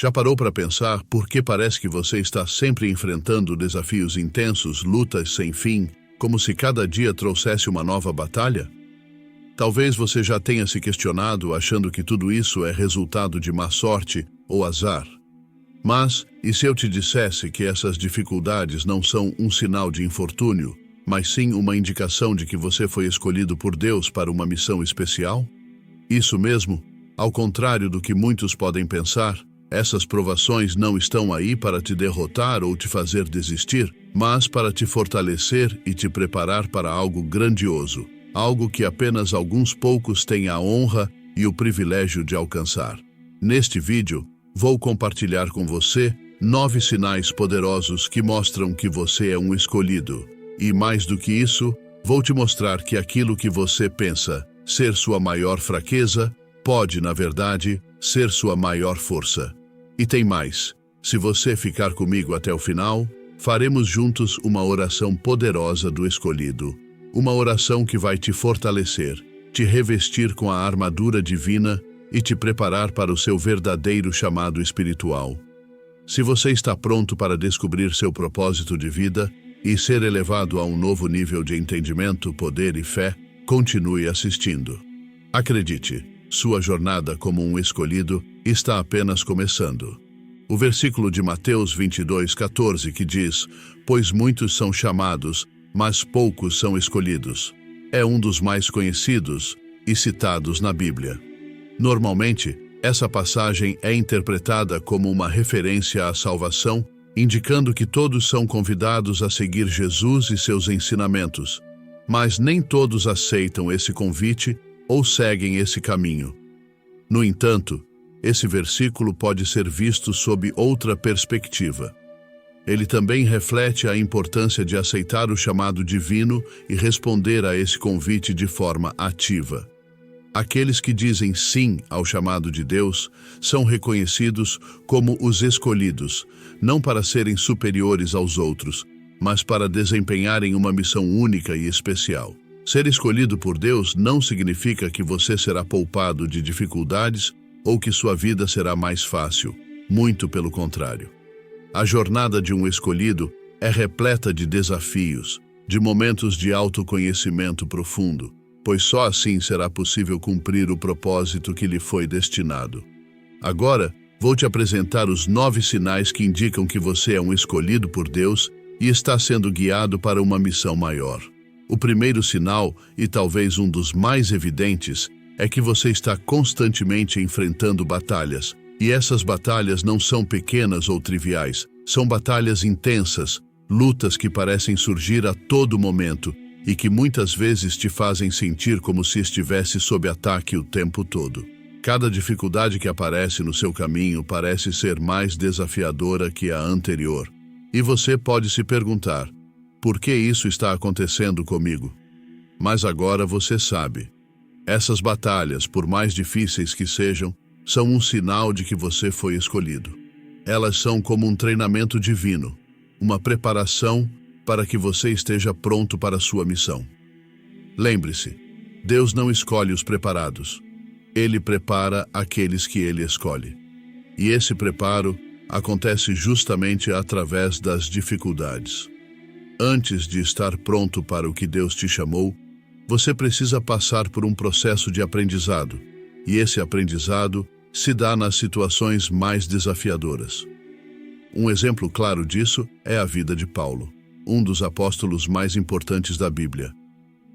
Já parou para pensar por que parece que você está sempre enfrentando desafios intensos, lutas sem fim, como se cada dia trouxesse uma nova batalha? Talvez você já tenha se questionado achando que tudo isso é resultado de má sorte ou azar. Mas, e se eu te dissesse que essas dificuldades não são um sinal de infortúnio, mas sim uma indicação de que você foi escolhido por Deus para uma missão especial? Isso mesmo, ao contrário do que muitos podem pensar, essas provações não estão aí para te derrotar ou te fazer desistir, mas para te fortalecer e te preparar para algo grandioso, algo que apenas alguns poucos têm a honra e o privilégio de alcançar. Neste vídeo, vou compartilhar com você 9 sinais poderosos que mostram que você é um escolhido. E mais do que isso, vou te mostrar que aquilo que você pensa ser sua maior fraqueza pode, na verdade, ser sua maior força. E tem mais. Se você ficar comigo até o final, faremos juntos uma oração poderosa do escolhido. Uma oração que vai te fortalecer, te revestir com a armadura divina e te preparar para o seu verdadeiro chamado espiritual. Se você está pronto para descobrir seu propósito de vida e ser elevado a um novo nível de entendimento, poder e fé, continue assistindo. Acredite, sua jornada como um escolhido está apenas começando. O versículo de Mateus 22:14 que diz: "Pois muitos são chamados, mas poucos são escolhidos", é um dos mais conhecidos e citados na Bíblia. Normalmente, essa passagem é interpretada como uma referência à salvação, indicando que todos são convidados a seguir Jesus e seus ensinamentos, mas nem todos aceitam esse convite ou seguem esse caminho. No entanto, esse versículo pode ser visto sob outra perspectiva. Ele também reflete a importância de aceitar o chamado divino e responder a esse convite de forma ativa. Aqueles que dizem sim ao chamado de Deus são reconhecidos como os escolhidos, não para serem superiores aos outros, mas para desempenharem uma missão única e especial. Ser escolhido por Deus não significa que você será poupado de dificuldades ou que sua vida será mais fácil. Muito pelo contrário. A jornada de um escolhido é repleta de desafios, de momentos de autoconhecimento profundo, pois só assim será possível cumprir o propósito que lhe foi destinado. Agora, vou te apresentar os 9 sinais que indicam que você é um escolhido por Deus e está sendo guiado para uma missão maior. O primeiro sinal, e talvez um dos mais evidentes, é que você está constantemente enfrentando batalhas, e essas batalhas não são pequenas ou triviais, são batalhas intensas, lutas que parecem surgir a todo momento e que muitas vezes te fazem sentir como se estivesse sob ataque o tempo todo. Cada dificuldade que aparece no seu caminho parece ser mais desafiadora que a anterior. E você pode se perguntar: por que isso está acontecendo comigo? Mas agora você sabe. Essas batalhas, por mais difíceis que sejam, são um sinal de que você foi escolhido. Elas são como um treinamento divino, uma preparação para que você esteja pronto para a sua missão. Lembre-se, Deus não escolhe os preparados. Ele prepara aqueles que Ele escolhe. E esse preparo acontece justamente através das dificuldades. Antes de estar pronto para o que Deus te chamou, você precisa passar por um processo de aprendizado, e esse aprendizado se dá nas situações mais desafiadoras. Um exemplo claro disso é a vida de Paulo, um dos apóstolos mais importantes da Bíblia.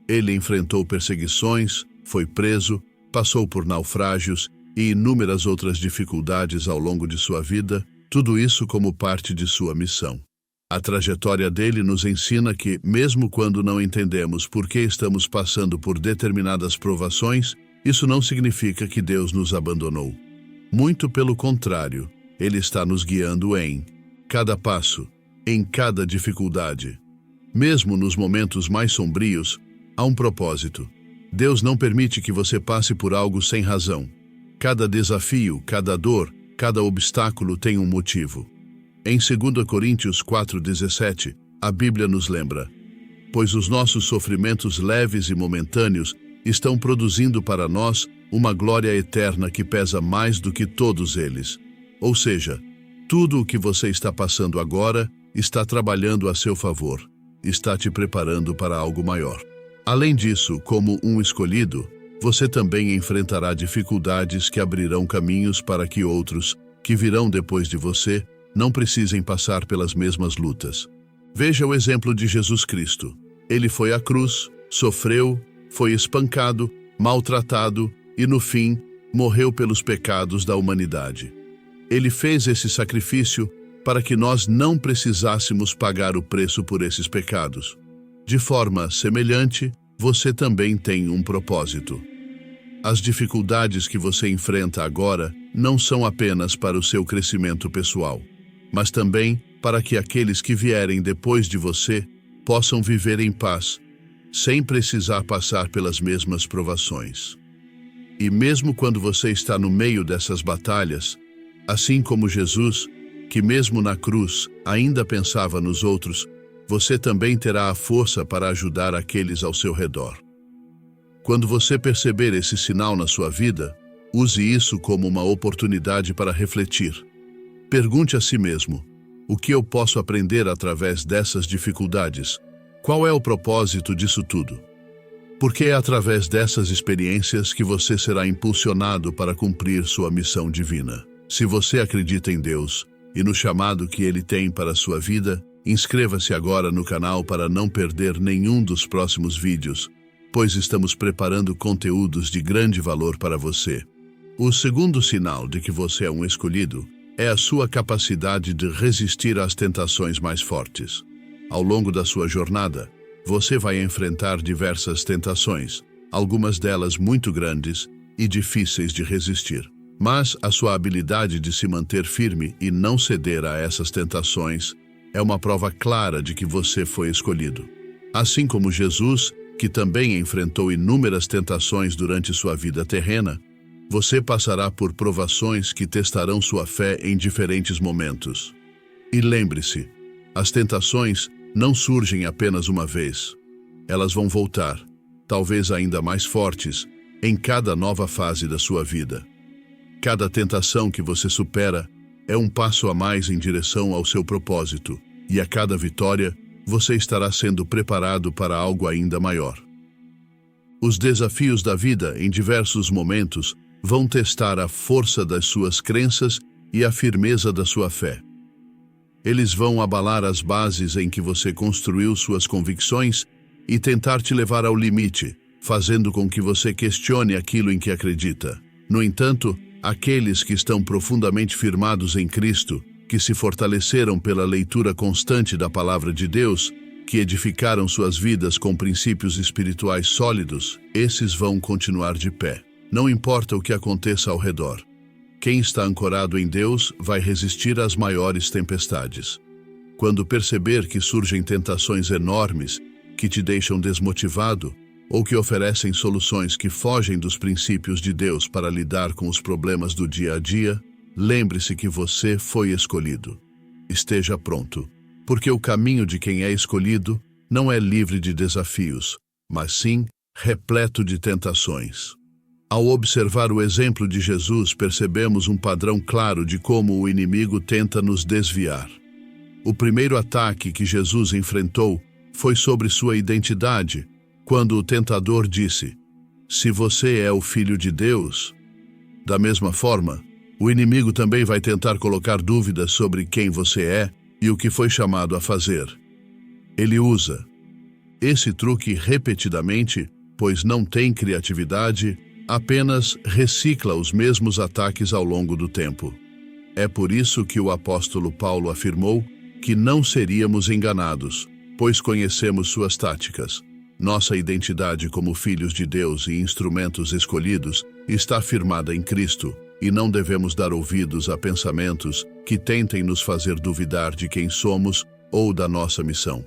Ele enfrentou perseguições, foi preso, passou por naufrágios e inúmeras outras dificuldades ao longo de sua vida, tudo isso como parte de sua missão. A trajetória dele nos ensina que, mesmo quando não entendemos por que estamos passando por determinadas provações, isso não significa que Deus nos abandonou. Muito pelo contrário, Ele está nos guiando em cada passo, em cada dificuldade. Mesmo nos momentos mais sombrios, há um propósito. Deus não permite que você passe por algo sem razão. Cada desafio, cada dor, cada obstáculo tem um motivo. Em 2 Coríntios 4:17, a Bíblia nos lembra: "Pois os nossos sofrimentos leves e momentâneos estão produzindo para nós uma glória eterna que pesa mais do que todos eles." Ou seja, tudo o que você está passando agora está trabalhando a seu favor, está te preparando para algo maior. Além disso, como um escolhido, você também enfrentará dificuldades que abrirão caminhos para que outros, que virão depois de você, não precisem passar pelas mesmas lutas. Veja o exemplo de Jesus Cristo. Ele foi à cruz, sofreu, foi espancado, maltratado e, no fim, morreu pelos pecados da humanidade. Ele fez esse sacrifício para que nós não precisássemos pagar o preço por esses pecados. De forma semelhante, você também tem um propósito. As dificuldades que você enfrenta agora não são apenas para o seu crescimento pessoal, mas também para que aqueles que vierem depois de você possam viver em paz, sem precisar passar pelas mesmas provações. E mesmo quando você está no meio dessas batalhas, assim como Jesus, que mesmo na cruz ainda pensava nos outros, você também terá a força para ajudar aqueles ao seu redor. Quando você perceber esse sinal na sua vida, use isso como uma oportunidade para refletir. Pergunte a si mesmo: o que eu posso aprender através dessas dificuldades? Qual é o propósito disso tudo? Porque é através dessas experiências que você será impulsionado para cumprir sua missão divina. Se você acredita em Deus e no chamado que Ele tem para a sua vida, inscreva-se agora no canal para não perder nenhum dos próximos vídeos, pois estamos preparando conteúdos de grande valor para você. O segundo sinal de que você é um escolhido é a sua capacidade de resistir às tentações mais fortes. Ao longo da sua jornada, você vai enfrentar diversas tentações, algumas delas muito grandes e difíceis de resistir. Mas a sua habilidade de se manter firme e não ceder a essas tentações é uma prova clara de que você foi escolhido. Assim como Jesus, que também enfrentou inúmeras tentações durante sua vida terrena, você passará por provações que testarão sua fé em diferentes momentos. E lembre-se, as tentações não surgem apenas uma vez. Elas vão voltar, talvez ainda mais fortes, em cada nova fase da sua vida. Cada tentação que você supera é um passo a mais em direção ao seu propósito, e a cada vitória, você estará sendo preparado para algo ainda maior. Os desafios da vida, em diversos momentos, vão testar a força das suas crenças e a firmeza da sua fé. Eles vão abalar as bases em que você construiu suas convicções e tentar te levar ao limite, fazendo com que você questione aquilo em que acredita. No entanto, aqueles que estão profundamente firmados em Cristo, que se fortaleceram pela leitura constante da Palavra de Deus, que edificaram suas vidas com princípios espirituais sólidos, esses vão continuar de pé. Não importa o que aconteça ao redor. Quem está ancorado em Deus vai resistir às maiores tempestades. Quando perceber que surgem tentações enormes que te deixam desmotivado, ou que oferecem soluções que fogem dos princípios de Deus para lidar com os problemas do dia a dia, lembre-se que você foi escolhido. Esteja pronto, porque o caminho de quem é escolhido não é livre de desafios, mas sim repleto de tentações. Ao observar o exemplo de Jesus, percebemos um padrão claro de como o inimigo tenta nos desviar. O primeiro ataque que Jesus enfrentou foi sobre sua identidade, quando o tentador disse: "Se você é o Filho de Deus." Da mesma forma, o inimigo também vai tentar colocar dúvidas sobre quem você é e o que foi chamado a fazer. Ele usa esse truque repetidamente, pois não tem criatividade, apenas recicla os mesmos ataques ao longo do tempo. É por isso que o apóstolo Paulo afirmou que não seríamos enganados, pois conhecemos suas táticas. Nossa identidade como filhos de Deus e instrumentos escolhidos está firmada em Cristo, e não devemos dar ouvidos a pensamentos que tentem nos fazer duvidar de quem somos ou da nossa missão.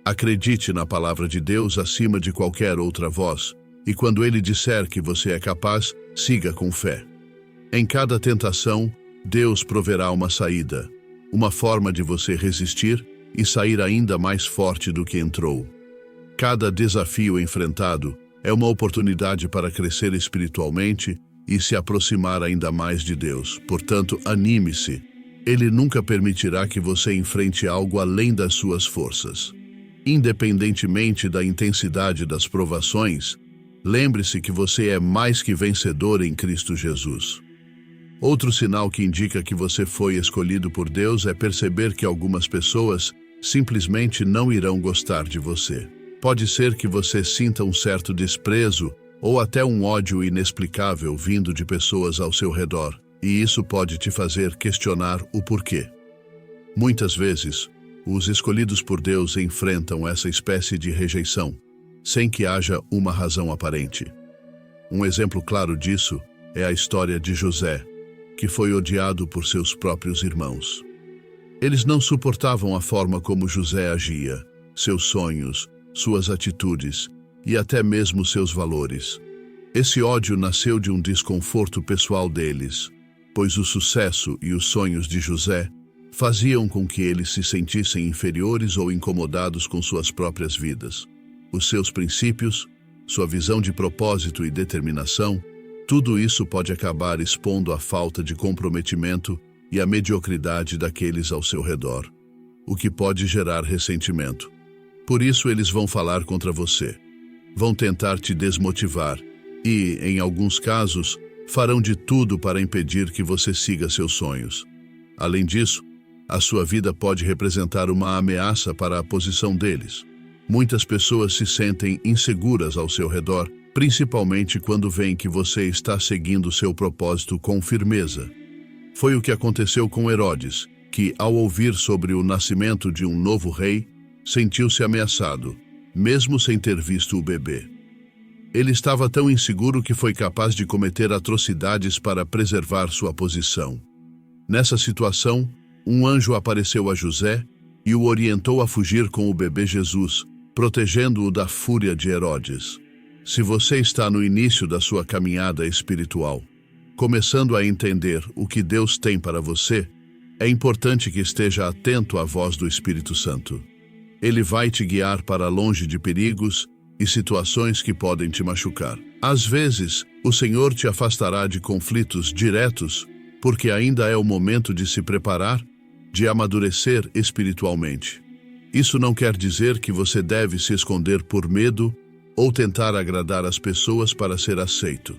Acredite na palavra de Deus acima de qualquer outra voz, e quando Ele disser que você é capaz, siga com fé. Em cada tentação, Deus proverá uma saída, uma forma de você resistir e sair ainda mais forte do que entrou. Cada desafio enfrentado é uma oportunidade para crescer espiritualmente e se aproximar ainda mais de Deus. Portanto, anime-se. Ele nunca permitirá que você enfrente algo além das suas forças. Independentemente da intensidade das provações, lembre-se que você é mais que vencedor em Cristo Jesus. Outro sinal que indica que você foi escolhido por Deus é perceber que algumas pessoas simplesmente não irão gostar de você. Pode ser que você sinta um certo desprezo ou até um ódio inexplicável vindo de pessoas ao seu redor, e isso pode te fazer questionar o porquê. Muitas vezes, os escolhidos por Deus enfrentam essa espécie de rejeição, sem que haja uma razão aparente. Um exemplo claro disso é a história de José, que foi odiado por seus próprios irmãos. Eles não suportavam a forma como José agia, seus sonhos, suas atitudes e até mesmo seus valores. Esse ódio nasceu de um desconforto pessoal deles, pois o sucesso e os sonhos de José faziam com que eles se sentissem inferiores ou incomodados com suas próprias vidas. Os seus princípios, sua visão de propósito e determinação, tudo isso pode acabar expondo a falta de comprometimento e a mediocridade daqueles ao seu redor, o que pode gerar ressentimento. Por isso eles vão falar contra você, vão tentar te desmotivar e, em alguns casos, farão de tudo para impedir que você siga seus sonhos. Além disso, a sua vida pode representar uma ameaça para a posição deles. Muitas pessoas se sentem inseguras ao seu redor, principalmente quando veem que você está seguindo seu propósito com firmeza. Foi o que aconteceu com Herodes, que, ao ouvir sobre o nascimento de um novo rei, sentiu-se ameaçado, mesmo sem ter visto o bebê. Ele estava tão inseguro que foi capaz de cometer atrocidades para preservar sua posição. Nessa situação, um anjo apareceu a José e o orientou a fugir com o bebê Jesus, protegendo-o da fúria de Herodes. Se você está no início da sua caminhada espiritual, começando a entender o que Deus tem para você, é importante que esteja atento à voz do Espírito Santo. Ele vai te guiar para longe de perigos e situações que podem te machucar. Às vezes, o Senhor te afastará de conflitos diretos, porque ainda é o momento de se preparar, de amadurecer espiritualmente. Isso não quer dizer que você deve se esconder por medo ou tentar agradar as pessoas para ser aceito.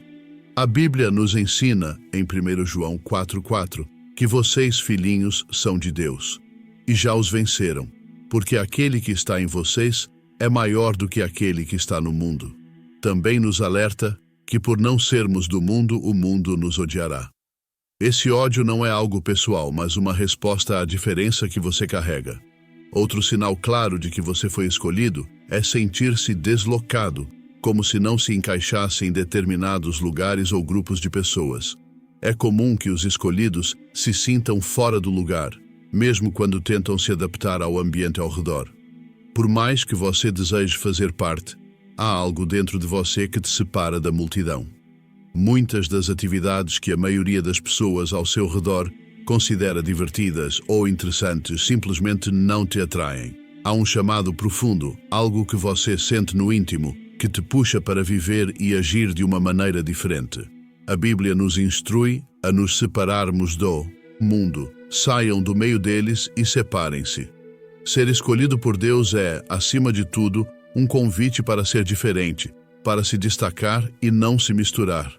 A Bíblia nos ensina, em 1 João 4,4, que vocês, filhinhos, são de Deus, e já os venceram, porque aquele que está em vocês é maior do que aquele que está no mundo. Também nos alerta que por não sermos do mundo, o mundo nos odiará. Esse ódio não é algo pessoal, mas uma resposta à diferença que você carrega. Outro sinal claro de que você foi escolhido é sentir-se deslocado, como se não se encaixasse em determinados lugares ou grupos de pessoas. É comum que os escolhidos se sintam fora do lugar, mesmo quando tentam se adaptar ao ambiente ao redor. Por mais que você deseje fazer parte, há algo dentro de você que te separa da multidão. Muitas das atividades que a maioria das pessoas ao seu redor considera divertidas ou interessantes simplesmente não te atraem. Há um chamado profundo, algo que você sente no íntimo, que te puxa para viver e agir de uma maneira diferente. A Bíblia nos instrui a nos separarmos do mundo. Saiam do meio deles e separem-se. Ser escolhido por Deus é, acima de tudo, um convite para ser diferente, para se destacar e não se misturar.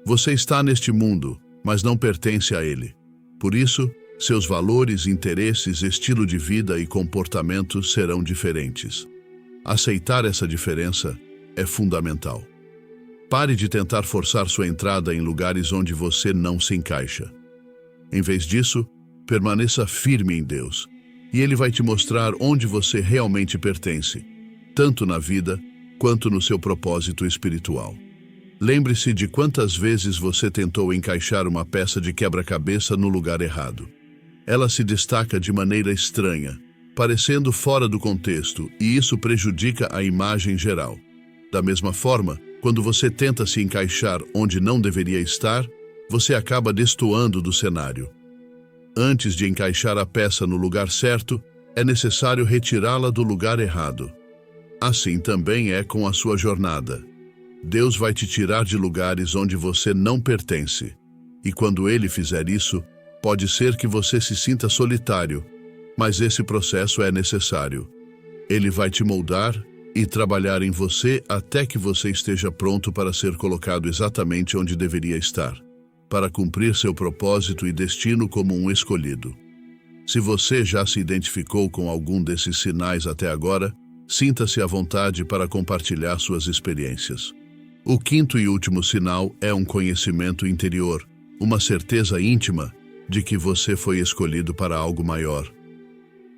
Você está neste mundo, mas não pertence a ele. Por isso, seus valores, interesses, estilo de vida e comportamento serão diferentes. Aceitar essa diferença é fundamental. Pare de tentar forçar sua entrada em lugares onde você não se encaixa. Em vez disso, permaneça firme em Deus, e Ele vai te mostrar onde você realmente pertence, tanto na vida quanto no seu propósito espiritual. Lembre-se de quantas vezes você tentou encaixar uma peça de quebra-cabeça no lugar errado. Ela se destaca de maneira estranha, parecendo fora do contexto, e isso prejudica a imagem geral. Da mesma forma, quando você tenta se encaixar onde não deveria estar, você acaba destoando do cenário. Antes de encaixar a peça no lugar certo, é necessário retirá-la do lugar errado. Assim também é com a sua jornada. Deus vai te tirar de lugares onde você não pertence. E quando Ele fizer isso, pode ser que você se sinta solitário, mas esse processo é necessário. Ele vai te moldar e trabalhar em você até que você esteja pronto para ser colocado exatamente onde deveria estar, para cumprir seu propósito e destino como um escolhido. Se você já se identificou com algum desses sinais até agora, sinta-se à vontade para compartilhar suas experiências. O quinto e último sinal é um conhecimento interior, uma certeza íntima de que você foi escolhido para algo maior.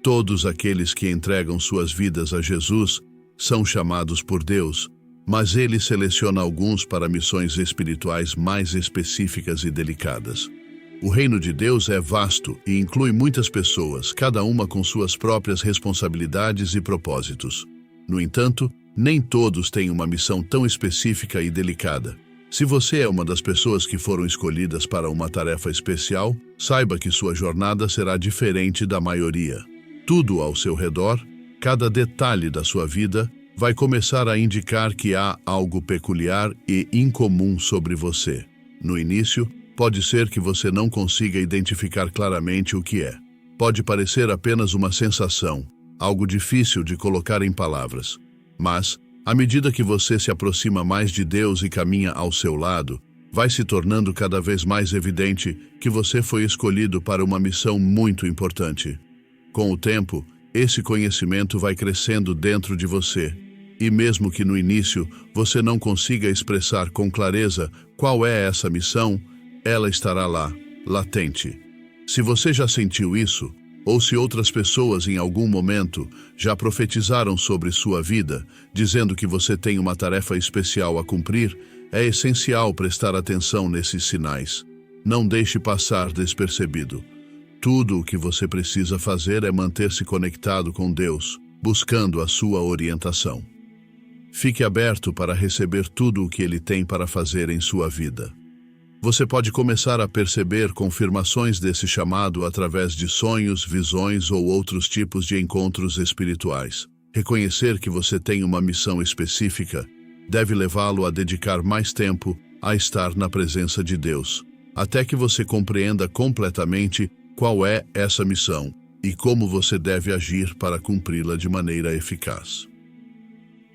Todos aqueles que entregam suas vidas a Jesus são chamados por Deus, mas Ele seleciona alguns para missões espirituais mais específicas e delicadas. O reino de Deus é vasto e inclui muitas pessoas, cada uma com suas próprias responsabilidades e propósitos. No entanto, nem todos têm uma missão tão específica e delicada. Se você é uma das pessoas que foram escolhidas para uma tarefa especial, saiba que sua jornada será diferente da maioria. Tudo ao seu redor, cada detalhe da sua vida, vai começar a indicar que há algo peculiar e incomum sobre você. No início, pode ser que você não consiga identificar claramente o que é. Pode parecer apenas uma sensação, algo difícil de colocar em palavras. Mas, à medida que você se aproxima mais de Deus e caminha ao seu lado, vai se tornando cada vez mais evidente que você foi escolhido para uma missão muito importante. Com o tempo, esse conhecimento vai crescendo dentro de você, e mesmo que no início você não consiga expressar com clareza qual é essa missão, ela estará lá, latente. Se você já sentiu isso, ou se outras pessoas em algum momento já profetizaram sobre sua vida, dizendo que você tem uma tarefa especial a cumprir, é essencial prestar atenção nesses sinais. Não deixe passar despercebido. Tudo o que você precisa fazer é manter-se conectado com Deus, buscando a sua orientação. Fique aberto para receber tudo o que Ele tem para fazer em sua vida. Você pode começar a perceber confirmações desse chamado através de sonhos, visões ou outros tipos de encontros espirituais. Reconhecer que você tem uma missão específica deve levá-lo a dedicar mais tempo a estar na presença de Deus, até que você compreenda completamente qual é essa missão e como você deve agir para cumpri-la de maneira eficaz.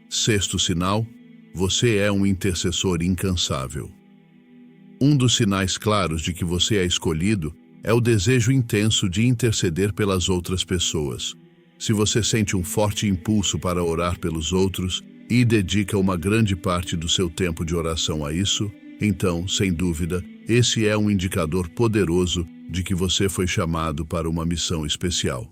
Sexto sinal: você é um intercessor incansável. Um dos sinais claros de que você é escolhido é o desejo intenso de interceder pelas outras pessoas. Se você sente um forte impulso para orar pelos outros e dedica uma grande parte do seu tempo de oração a isso, então, sem dúvida, esse é um indicador poderoso de que você foi chamado para uma missão especial.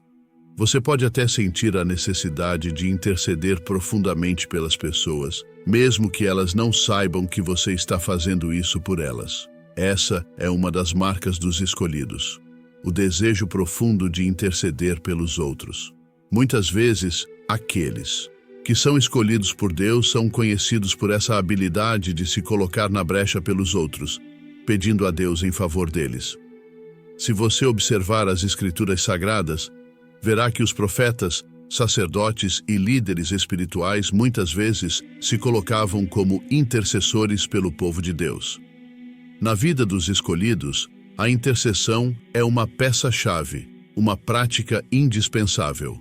Você pode até sentir a necessidade de interceder profundamente pelas pessoas, mesmo que elas não saibam que você está fazendo isso por elas. Essa é uma das marcas dos escolhidos: o desejo profundo de interceder pelos outros. Muitas vezes, aqueles que são escolhidos por Deus são conhecidos por essa habilidade de se colocar na brecha pelos outros, pedindo a Deus em favor deles. Se você observar as Escrituras Sagradas, verá que os profetas, sacerdotes e líderes espirituais muitas vezes se colocavam como intercessores pelo povo de Deus. Na vida dos escolhidos, a intercessão é uma peça-chave, uma prática indispensável.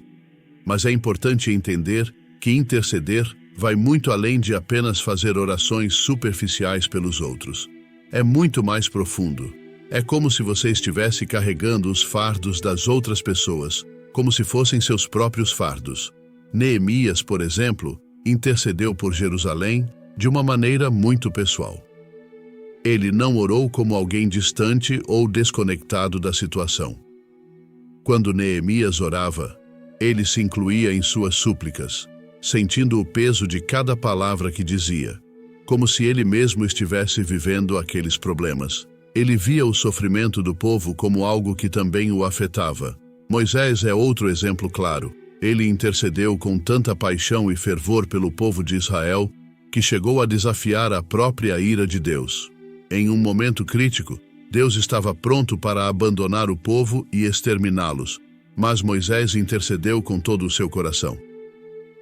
Mas é importante entender que interceder vai muito além de apenas fazer orações superficiais pelos outros. É muito mais profundo. É como se você estivesse carregando os fardos das outras pessoas, como se fossem seus próprios fardos. Neemias, por exemplo, intercedeu por Jerusalém de uma maneira muito pessoal. Ele não orou como alguém distante ou desconectado da situação. Quando Neemias orava, ele se incluía em suas súplicas, sentindo o peso de cada palavra que dizia, como se ele mesmo estivesse vivendo aqueles problemas. Ele via o sofrimento do povo como algo que também o afetava. Moisés é outro exemplo claro. Ele intercedeu com tanta paixão e fervor pelo povo de Israel que chegou a desafiar a própria ira de Deus. Em um momento crítico, Deus estava pronto para abandonar o povo e exterminá-los, mas Moisés intercedeu com todo o seu coração.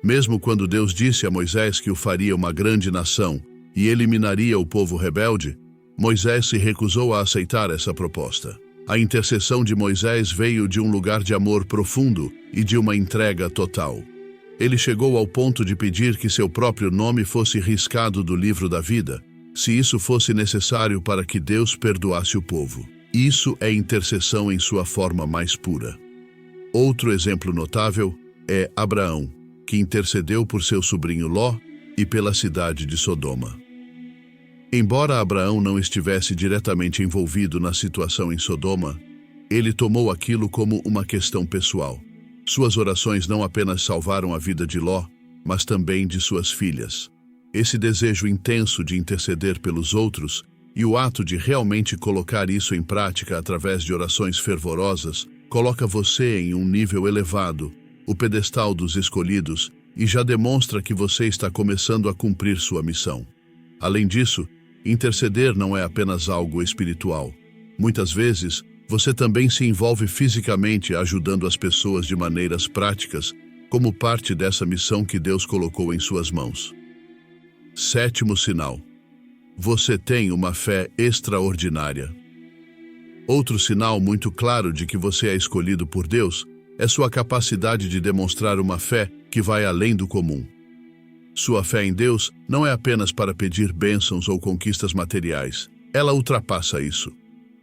Mesmo quando Deus disse a Moisés que o faria uma grande nação e eliminaria o povo rebelde, Moisés se recusou a aceitar essa proposta. A intercessão de Moisés veio de um lugar de amor profundo e de uma entrega total. Ele chegou ao ponto de pedir que seu próprio nome fosse riscado do livro da vida, se isso fosse necessário para que Deus perdoasse o povo. Isso é intercessão em sua forma mais pura. Outro exemplo notável é Abraão, que intercedeu por seu sobrinho Ló e pela cidade de Sodoma. Embora Abraão não estivesse diretamente envolvido na situação em Sodoma, ele tomou aquilo como uma questão pessoal. Suas orações não apenas salvaram a vida de Ló, mas também de suas filhas. Esse desejo intenso de interceder pelos outros e o ato de realmente colocar isso em prática através de orações fervorosas coloca você em um nível elevado, o pedestal dos escolhidos, e já demonstra que você está começando a cumprir sua missão. Além disso, interceder não é apenas algo espiritual. Muitas vezes, você também se envolve fisicamente ajudando as pessoas de maneiras práticas, como parte dessa missão que Deus colocou em suas mãos. Sétimo sinal. Você tem uma fé extraordinária. Outro sinal muito claro de que você é escolhido por Deus é sua capacidade de demonstrar uma fé que vai além do comum. Sua fé em Deus não é apenas para pedir bênçãos ou conquistas materiais. Ela ultrapassa isso.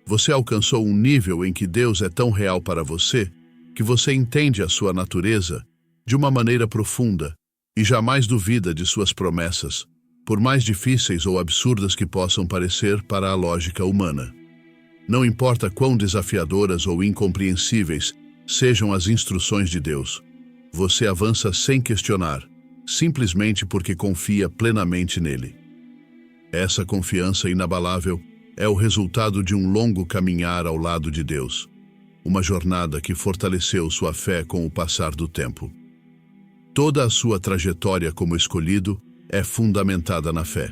Você alcançou um nível em que Deus é tão real para você que você entende a sua natureza de uma maneira profunda e jamais duvida de suas promessas, por mais difíceis ou absurdas que possam parecer para a lógica humana. Não importa quão desafiadoras ou incompreensíveis sejam as instruções de Deus, você avança sem questionar, simplesmente porque confia plenamente nele. Essa confiança inabalável é o resultado de um longo caminhar ao lado de Deus, uma jornada que fortaleceu sua fé com o passar do tempo. Toda a sua trajetória como escolhido é fundamentada na fé.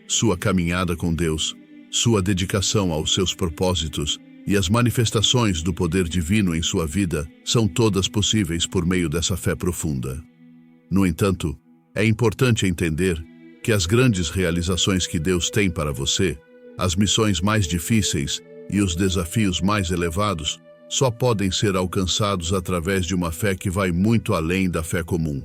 Sua caminhada com Deus, sua dedicação aos seus propósitos e as manifestações do poder divino em sua vida são todas possíveis por meio dessa fé profunda. No entanto, é importante entender que as grandes realizações que Deus tem para você, as missões mais difíceis e os desafios mais elevados, só podem ser alcançados através de uma fé que vai muito além da fé comum.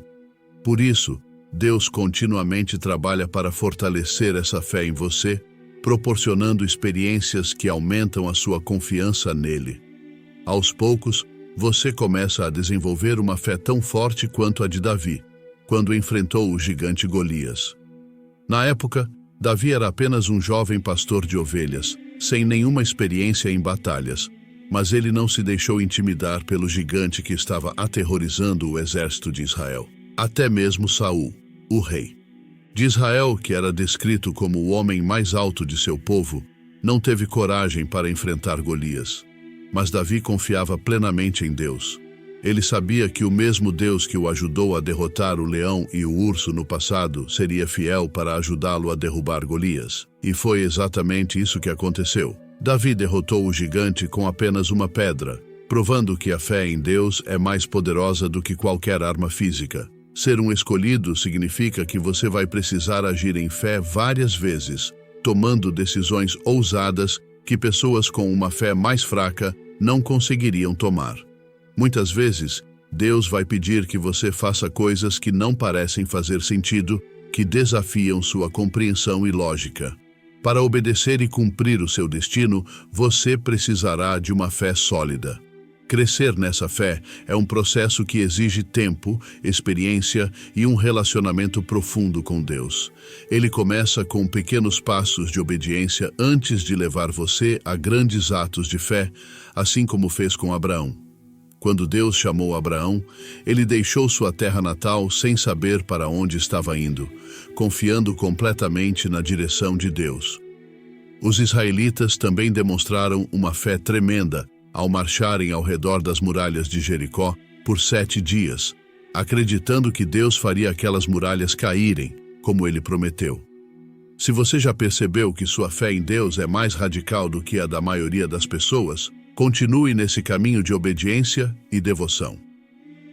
Por isso, Deus continuamente trabalha para fortalecer essa fé em você, proporcionando experiências que aumentam a sua confiança nele. Aos poucos, você começa a desenvolver uma fé tão forte quanto a de Davi, quando enfrentou o gigante Golias. Na época, Davi era apenas um jovem pastor de ovelhas, sem nenhuma experiência em batalhas, mas ele não se deixou intimidar pelo gigante que estava aterrorizando o exército de Israel. Até mesmo Saul, o rei de Israel, que era descrito como o homem mais alto de seu povo, não teve coragem para enfrentar Golias. Mas Davi confiava plenamente em Deus. Ele sabia que o mesmo Deus que o ajudou a derrotar o leão e o urso no passado seria fiel para ajudá-lo a derrubar Golias. E foi exatamente isso que aconteceu. Davi derrotou o gigante com apenas uma pedra, provando que a fé em Deus é mais poderosa do que qualquer arma física. Ser um escolhido significa que você vai precisar agir em fé várias vezes, tomando decisões ousadas que pessoas com uma fé mais fraca não conseguiriam tomar. Muitas vezes, Deus vai pedir que você faça coisas que não parecem fazer sentido, que desafiam sua compreensão e lógica. Para obedecer e cumprir o seu destino, você precisará de uma fé sólida. Crescer nessa fé é um processo que exige tempo, experiência e um relacionamento profundo com Deus. Ele começa com pequenos passos de obediência antes de levar você a grandes atos de fé, assim como fez com Abraão. Quando Deus chamou Abraão, ele deixou sua terra natal sem saber para onde estava indo, confiando completamente na direção de Deus. Os israelitas também demonstraram uma fé tremenda ao marcharem ao redor das muralhas de Jericó por 7 dias, acreditando que Deus faria aquelas muralhas caírem, como ele prometeu. Se você já percebeu que sua fé em Deus é mais radical do que a da maioria das pessoas, continue nesse caminho de obediência e devoção.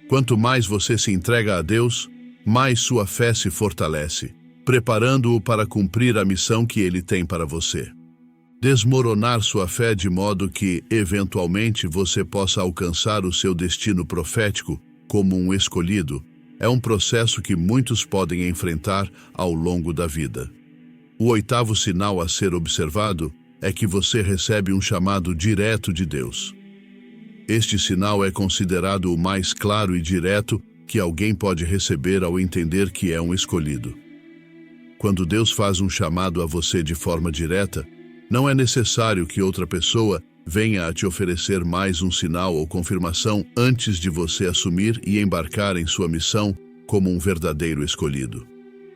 Quanto mais você se entrega a Deus, mais sua fé se fortalece, preparando-o para cumprir a missão que ele tem para você. Desmoronar sua fé de modo que, eventualmente, você possa alcançar o seu destino profético como um escolhido é um processo que muitos podem enfrentar ao longo da vida. O oitavo sinal a ser observado é que você recebe um chamado direto de Deus. Este sinal é considerado o mais claro e direto que alguém pode receber ao entender que é um escolhido. Quando Deus faz um chamado a você de forma direta, não é necessário que outra pessoa venha a te oferecer mais um sinal ou confirmação antes de você assumir e embarcar em sua missão como um verdadeiro escolhido.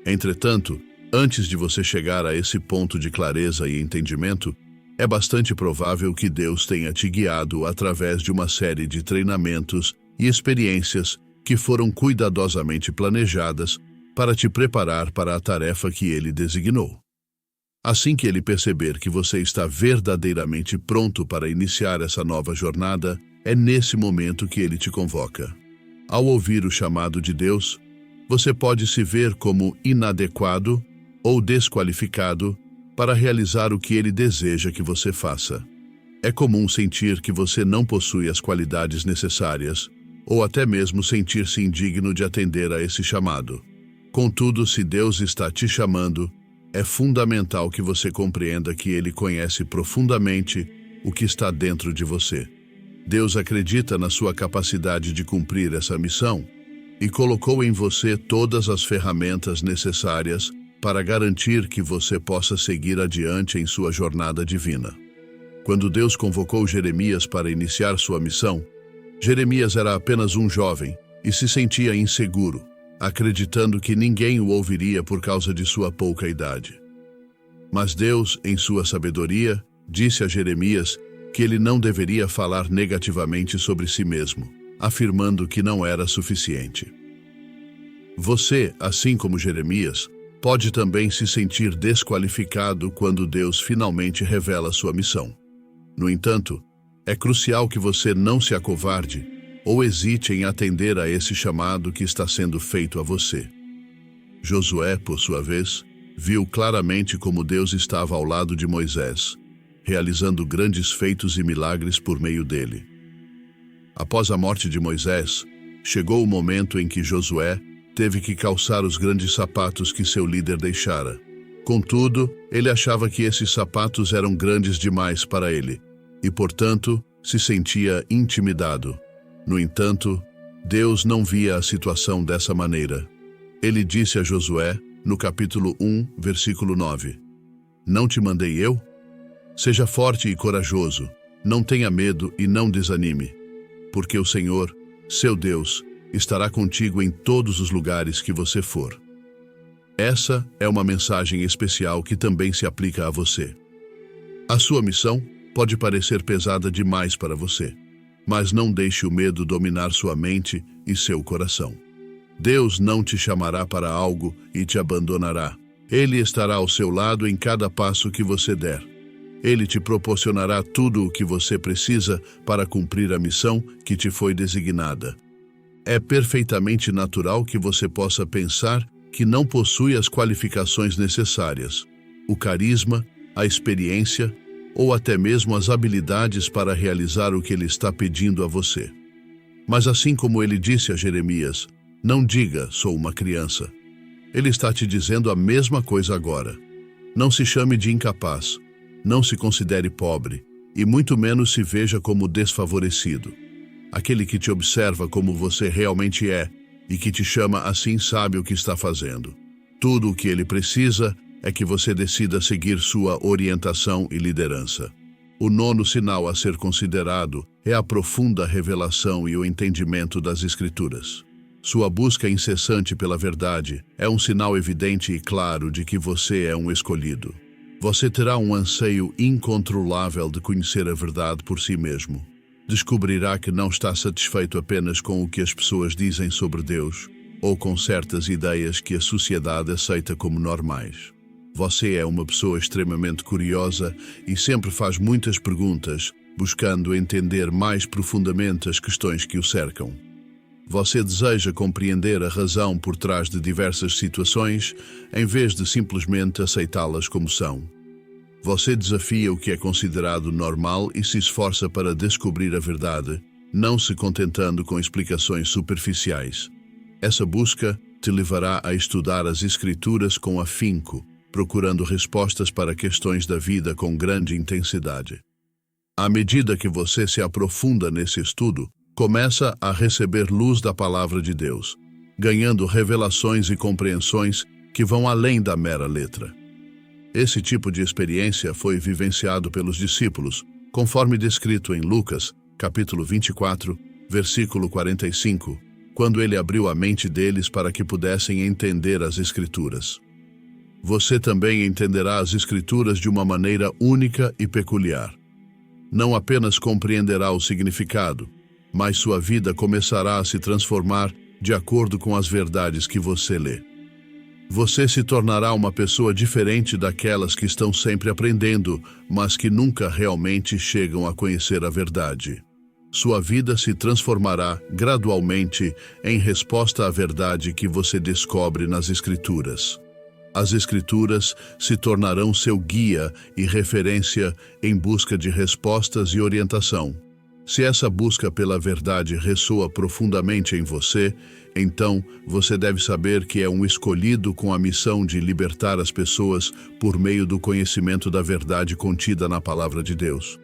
Entretanto, antes de você chegar a esse ponto de clareza e entendimento, é bastante provável que Deus tenha te guiado através de uma série de treinamentos e experiências que foram cuidadosamente planejadas para te preparar para a tarefa que Ele designou. Assim que Ele perceber que você está verdadeiramente pronto para iniciar essa nova jornada, é nesse momento que Ele te convoca. Ao ouvir o chamado de Deus, você pode se ver como inadequado ou desqualificado para realizar o que Ele deseja que você faça. É comum sentir que você não possui as qualidades necessárias, ou até mesmo sentir-se indigno de atender a esse chamado. Contudo, se Deus está te chamando, é fundamental que você compreenda que Ele conhece profundamente o que está dentro de você. Deus acredita na sua capacidade de cumprir essa missão e colocou em você todas as ferramentas necessárias para garantir que você possa seguir adiante em sua jornada divina. Quando Deus convocou Jeremias para iniciar sua missão, Jeremias era apenas um jovem e se sentia inseguro, acreditando que ninguém o ouviria por causa de sua pouca idade. Mas Deus, em sua sabedoria, disse a Jeremias que ele não deveria falar negativamente sobre si mesmo, afirmando que não era suficiente. Você, assim como Jeremias, pode também se sentir desqualificado quando Deus finalmente revela sua missão. No entanto, é crucial que você não se acovarde ou hesite em atender a esse chamado que está sendo feito a você. Josué, por sua vez, viu claramente como Deus estava ao lado de Moisés, realizando grandes feitos e milagres por meio dele. Após a morte de Moisés, chegou o momento em que Josué teve que calçar os grandes sapatos que seu líder deixara. Contudo, ele achava que esses sapatos eram grandes demais para ele e, portanto, se sentia intimidado. No entanto, Deus não via a situação dessa maneira. Ele disse a Josué, no capítulo 1, versículo 9: Não te mandei eu? Seja forte e corajoso, não tenha medo e não desanime, porque o Senhor, seu Deus, estará contigo em todos os lugares que você for. Essa é uma mensagem especial que também se aplica a você. A sua missão pode parecer pesada demais para você, mas não deixe o medo dominar sua mente e seu coração. Deus não te chamará para algo e te abandonará. Ele estará ao seu lado em cada passo que você der. Ele te proporcionará tudo o que você precisa para cumprir a missão que te foi designada. É perfeitamente natural que você possa pensar que não possui as qualificações necessárias, o carisma, a experiência ou até mesmo as habilidades para realizar o que Ele está pedindo a você. Mas assim como Ele disse a Jeremias, não diga, sou uma criança. Ele está te dizendo a mesma coisa agora. Não se chame de incapaz, não se considere pobre e muito menos se veja como desfavorecido. Aquele que te observa como você realmente é e que te chama assim sabe o que está fazendo. Tudo o que ele precisa é que você decida seguir sua orientação e liderança. O nono sinal a ser considerado é a profunda revelação e o entendimento das Escrituras. Sua busca incessante pela verdade é um sinal evidente e claro de que você é um escolhido. Você terá um anseio incontrolável de conhecer a verdade por si mesmo. Descobrirá que não está satisfeito apenas com o que as pessoas dizem sobre Deus ou com certas ideias que a sociedade aceita como normais. Você é uma pessoa extremamente curiosa e sempre faz muitas perguntas, buscando entender mais profundamente as questões que o cercam. Você deseja compreender a razão por trás de diversas situações, em vez de simplesmente aceitá-las como são. Você desafia o que é considerado normal e se esforça para descobrir a verdade, não se contentando com explicações superficiais. Essa busca te levará a estudar as Escrituras com afinco, procurando respostas para questões da vida com grande intensidade. À medida que você se aprofunda nesse estudo, começa a receber luz da palavra de Deus, ganhando revelações e compreensões que vão além da mera letra. Esse tipo de experiência foi vivenciado pelos discípulos, conforme descrito em Lucas, capítulo 24, versículo 45, quando ele abriu a mente deles para que pudessem entender as Escrituras. Você também entenderá as Escrituras de uma maneira única e peculiar. Não apenas compreenderá o significado, mas sua vida começará a se transformar de acordo com as verdades que você lê. Você se tornará uma pessoa diferente daquelas que estão sempre aprendendo, mas que nunca realmente chegam a conhecer a verdade. Sua vida se transformará gradualmente em resposta à verdade que você descobre nas Escrituras. As Escrituras se tornarão seu guia e referência em busca de respostas e orientação. Se essa busca pela verdade ressoa profundamente em você, então você deve saber que é um escolhido com a missão de libertar as pessoas por meio do conhecimento da verdade contida na Palavra de Deus.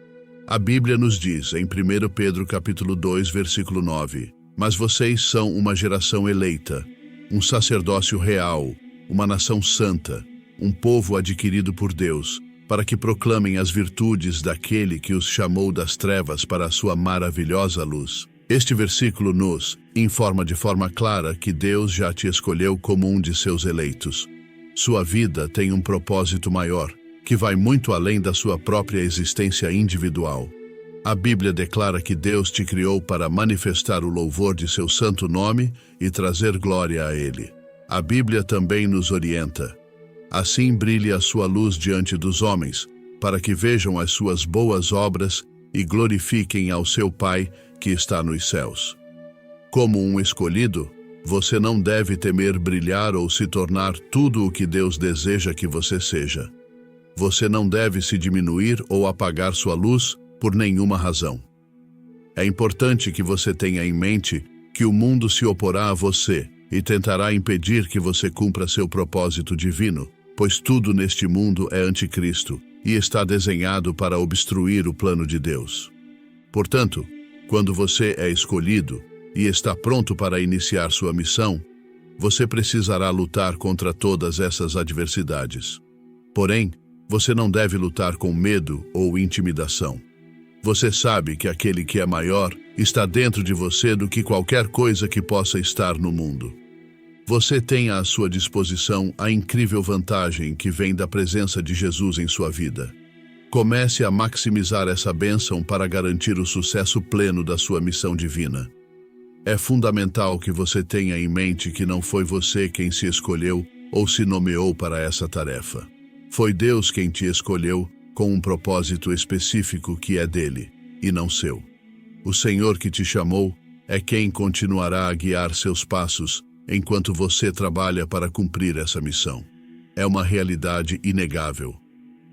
A Bíblia nos diz, em 1 Pedro capítulo 2, versículo 9, "Mas vocês são uma geração eleita, um sacerdócio real, uma nação santa, um povo adquirido por Deus, para que proclamem as virtudes daquele que os chamou das trevas para a sua maravilhosa luz." Este versículo nos informa de forma clara que Deus já te escolheu como um de seus eleitos. Sua vida tem um propósito maior, que vai muito além da sua própria existência individual. A Bíblia declara que Deus te criou para manifestar o louvor de seu santo nome e trazer glória a Ele. A Bíblia também nos orienta: "Assim brilhe a sua luz diante dos homens, para que vejam as suas boas obras e glorifiquem ao seu Pai que está nos céus." Como um escolhido, você não deve temer brilhar ou se tornar tudo o que Deus deseja que você seja. Você não deve se diminuir ou apagar sua luz por nenhuma razão. É importante que você tenha em mente que o mundo se oporá a você e tentará impedir que você cumpra seu propósito divino, pois tudo neste mundo é anticristo e está desenhado para obstruir o plano de Deus. Portanto, quando você é escolhido e está pronto para iniciar sua missão, você precisará lutar contra todas essas adversidades. Porém, você não deve lutar com medo ou intimidação. Você sabe que aquele que é maior está dentro de você do que qualquer coisa que possa estar no mundo. Você tem à sua disposição a incrível vantagem que vem da presença de Jesus em sua vida. Comece a maximizar essa bênção para garantir o sucesso pleno da sua missão divina. É fundamental que você tenha em mente que não foi você quem se escolheu ou se nomeou para essa tarefa. Foi Deus quem te escolheu com um propósito específico que é dele, e não seu. O Senhor que te chamou é quem continuará a guiar seus passos enquanto você trabalha para cumprir essa missão. É uma realidade inegável.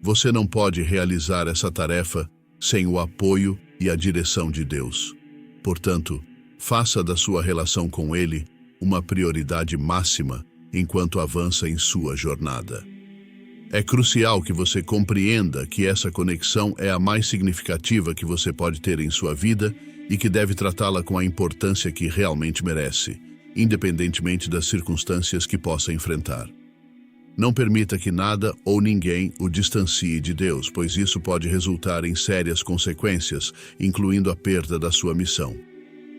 Você não pode realizar essa tarefa sem o apoio e a direção de Deus. Portanto, faça da sua relação com Ele uma prioridade máxima enquanto avança em sua jornada. É crucial que você compreenda que essa conexão é a mais significativa que você pode ter em sua vida e que deve tratá-la com a importância que realmente merece, independentemente das circunstâncias que possa enfrentar. Não permita que nada ou ninguém o distancie de Deus, pois isso pode resultar em sérias consequências, incluindo a perda da sua missão.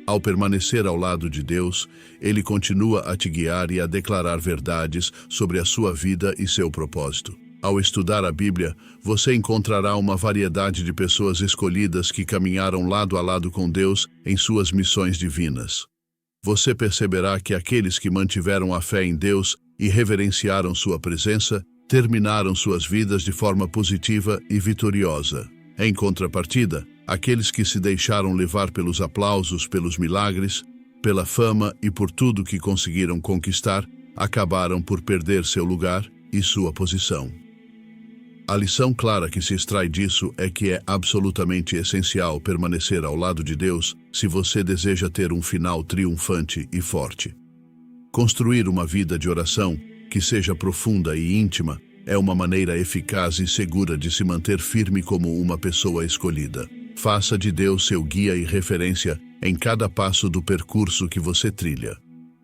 Ao permanecer ao lado de Deus, Ele continua a te guiar e a declarar verdades sobre a sua vida e seu propósito. Ao estudar a Bíblia, você encontrará uma variedade de pessoas escolhidas que caminharam lado a lado com Deus em suas missões divinas. Você perceberá que aqueles que mantiveram a fé em Deus e reverenciaram sua presença, terminaram suas vidas de forma positiva e vitoriosa. Em contrapartida, aqueles que se deixaram levar pelos aplausos, pelos milagres, pela fama e por tudo que conseguiram conquistar, acabaram por perder seu lugar e sua posição. A lição clara que se extrai disso é que é absolutamente essencial permanecer ao lado de Deus se você deseja ter um final triunfante e forte. Construir uma vida de oração que seja profunda e íntima é uma maneira eficaz e segura de se manter firme como uma pessoa escolhida. Faça de Deus seu guia e referência em cada passo do percurso que você trilha.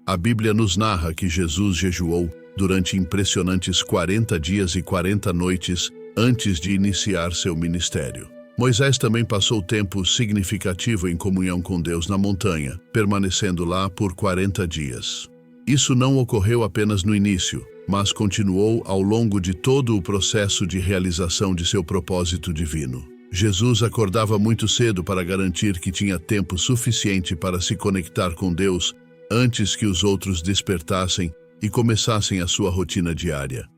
A Bíblia nos narra que Jesus jejuou durante impressionantes 40 dias e 40 noites antes de iniciar seu ministério. Moisés também passou tempo significativo em comunhão com Deus na montanha, permanecendo lá por 40 dias. Isso não ocorreu apenas no início, mas continuou ao longo de todo o processo de realização de seu propósito divino. Jesus acordava muito cedo para garantir que tinha tempo suficiente para se conectar com Deus antes que os outros despertassem e começassem a sua rotina diária.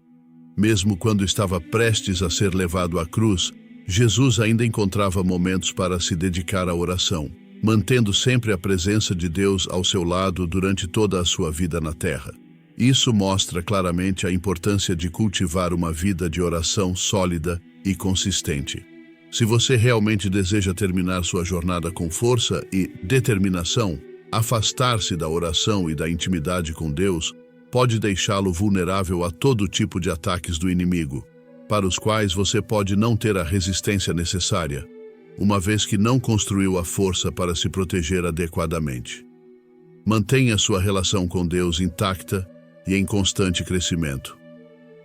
Mesmo quando estava prestes a ser levado à cruz, Jesus ainda encontrava momentos para se dedicar à oração, mantendo sempre a presença de Deus ao seu lado durante toda a sua vida na terra. Isso mostra claramente a importância de cultivar uma vida de oração sólida e consistente. Se você realmente deseja terminar sua jornada com força e determinação, afastar-se da oração e da intimidade com Deus pode deixá-lo vulnerável a todo tipo de ataques do inimigo, para os quais você pode não ter a resistência necessária, uma vez que não construiu a força para se proteger adequadamente. Mantenha sua relação com Deus intacta e em constante crescimento.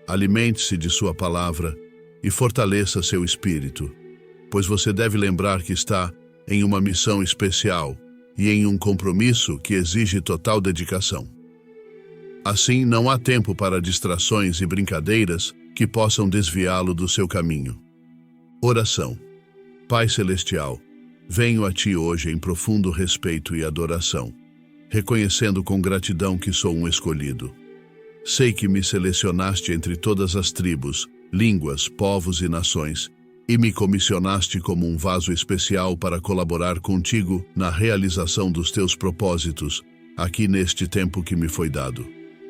Alimente-se de sua palavra e fortaleça seu espírito, pois você deve lembrar que está em uma missão especial e em um compromisso que exige total dedicação. Assim, não há tempo para distrações e brincadeiras que possam desviá-lo do seu caminho. Oração. Pai Celestial, venho a Ti hoje em profundo respeito e adoração, reconhecendo com gratidão que sou um escolhido. Sei que me selecionaste entre todas as tribos, línguas, povos e nações, e me comissionaste como um vaso especial para colaborar contigo na realização dos Teus propósitos, aqui neste tempo que me foi dado.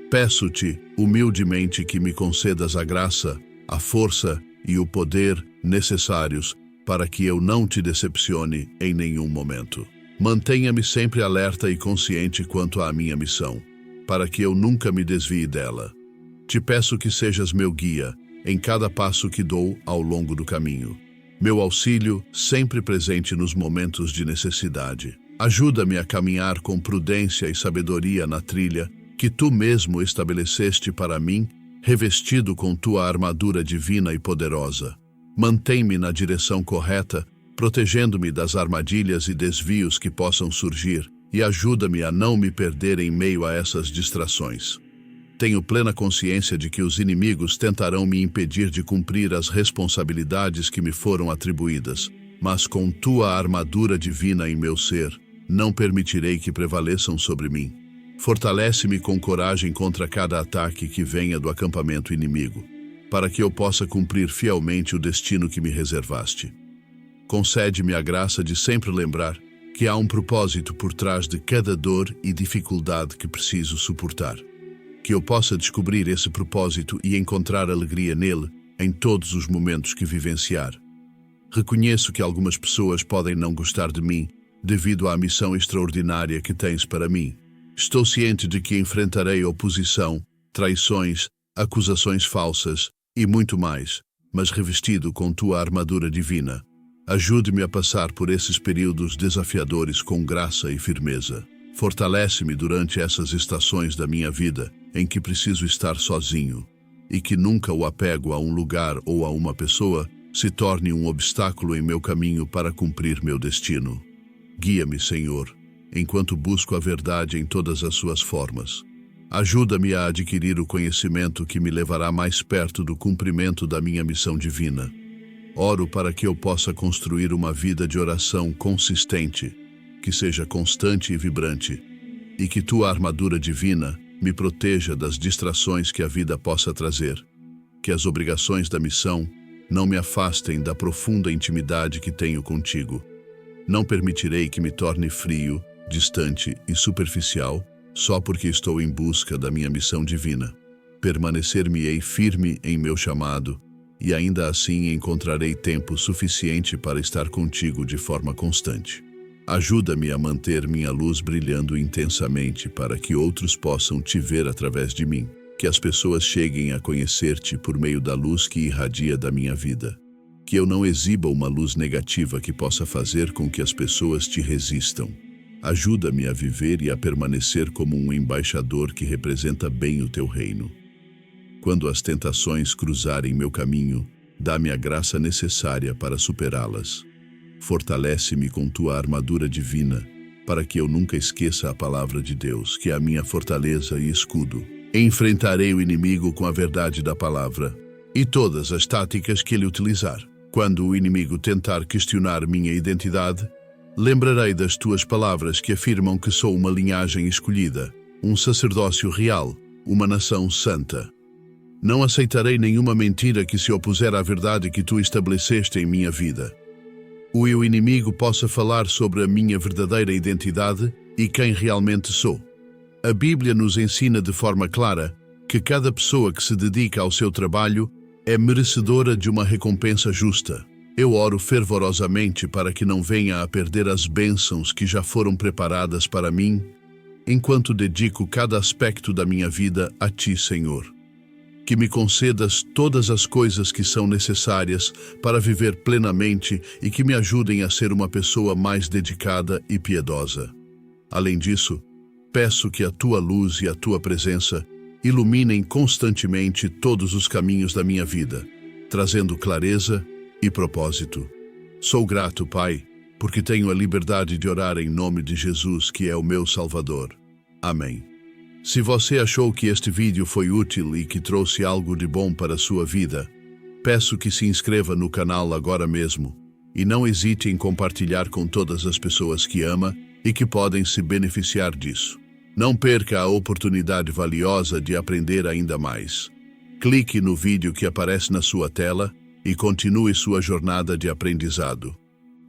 Peço-te, humildemente, que me concedas a graça, a força e o poder necessários para que eu não te decepcione em nenhum momento. Mantenha-me sempre alerta e consciente quanto à minha missão, para que eu nunca me desvie dela. Te peço que sejas meu guia em cada passo que dou ao longo do caminho. Meu auxílio sempre presente nos momentos de necessidade. Ajuda-me a caminhar com prudência e sabedoria na trilha que Tu mesmo estabeleceste para mim, revestido com Tua armadura divina e poderosa. Mantém-me na direção correta, protegendo-me das armadilhas e desvios que possam surgir, e ajuda-me a não me perder em meio a essas distrações. Tenho plena consciência de que os inimigos tentarão me impedir de cumprir as responsabilidades que me foram atribuídas, mas com Tua armadura divina em meu ser, não permitirei que prevaleçam sobre mim. Fortalece-me com coragem contra cada ataque que venha do acampamento inimigo, para que eu possa cumprir fielmente o destino que me reservaste. Concede-me a graça de sempre lembrar que há um propósito por trás de cada dor e dificuldade que preciso suportar. Que eu possa descobrir esse propósito e encontrar alegria nele em todos os momentos que vivenciar. Reconheço que algumas pessoas podem não gostar de mim devido à missão extraordinária que tens para mim. Estou ciente de que enfrentarei oposição, traições, acusações falsas e muito mais, mas revestido com Tua armadura divina. Ajude-me a passar por esses períodos desafiadores com graça e firmeza. Fortalece-me durante essas estações da minha vida em que preciso estar sozinho, e que nunca o apego a um lugar ou a uma pessoa se torne um obstáculo em meu caminho para cumprir meu destino. Guia-me, Senhor, enquanto busco a verdade em todas as suas formas. Ajuda-me a adquirir o conhecimento que me levará mais perto do cumprimento da minha missão divina. Oro para que eu possa construir uma vida de oração consistente, que seja constante e vibrante, e que Tua armadura divina me proteja das distrações que a vida possa trazer. Que as obrigações da missão não me afastem da profunda intimidade que tenho contigo. Não permitirei que me torne frio distante e superficial, só porque estou em busca da minha missão divina. Permanecer-me-ei firme em meu chamado, e ainda assim encontrarei tempo suficiente para estar contigo de forma constante. Ajuda-me a manter minha luz brilhando intensamente para que outros possam te ver através de mim, que as pessoas cheguem a conhecer-te por meio da luz que irradia da minha vida. Que eu não exiba uma luz negativa que possa fazer com que as pessoas te resistam. Ajuda-me a viver e a permanecer como um embaixador que representa bem o teu reino. Quando as tentações cruzarem meu caminho, dá-me a graça necessária para superá-las. Fortalece-me com tua armadura divina, para que eu nunca esqueça a palavra de Deus, que é a minha fortaleza e escudo. Enfrentarei o inimigo com a verdade da palavra e todas as táticas que ele utilizar. Quando o inimigo tentar questionar minha identidade, lembrarei das tuas palavras que afirmam que sou uma linhagem escolhida, um sacerdócio real, uma nação santa. Não aceitarei nenhuma mentira que se opuser à verdade que tu estabeleceste em minha vida. O inimigo possa falar sobre a minha verdadeira identidade e quem realmente sou. A Bíblia nos ensina de forma clara que cada pessoa que se dedica ao seu trabalho é merecedora de uma recompensa justa. Eu oro fervorosamente para que não venha a perder as bênçãos que já foram preparadas para mim, enquanto dedico cada aspecto da minha vida a Ti, Senhor. Que me concedas todas as coisas que são necessárias para viver plenamente e que me ajudem a ser uma pessoa mais dedicada e piedosa. Além disso, peço que a Tua luz e a Tua presença iluminem constantemente todos os caminhos da minha vida, trazendo clareza e propósito. Sou grato, Pai, porque tenho a liberdade de orar em nome de Jesus, que é o meu Salvador. Amém. Se você achou que este vídeo foi útil e que trouxe algo de bom para a sua vida, peço que se inscreva no canal agora mesmo e não hesite em compartilhar com todas as pessoas que ama e que podem se beneficiar disso. Não perca a oportunidade valiosa de aprender ainda mais. Clique no vídeo que aparece na sua tela e continue sua jornada de aprendizado.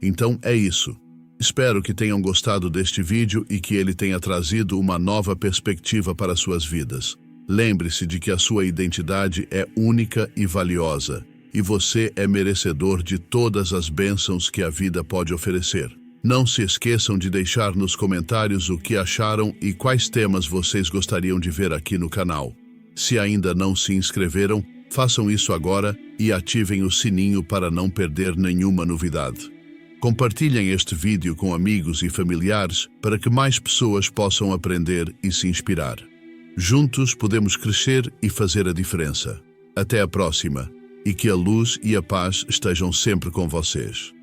Então é isso. Espero que tenham gostado deste vídeo e que ele tenha trazido uma nova perspectiva para suas vidas. Lembre-se de que a sua identidade é única e valiosa, e você é merecedor de todas as bênçãos que a vida pode oferecer. Não se esqueçam de deixar nos comentários o que acharam e quais temas vocês gostariam de ver aqui no canal. Se ainda não se inscreveram, façam isso agora e ativem o sininho para não perder nenhuma novidade. Compartilhem este vídeo com amigos e familiares para que mais pessoas possam aprender e se inspirar. Juntos podemos crescer e fazer a diferença. Até a próxima, e que a luz e a paz estejam sempre com vocês.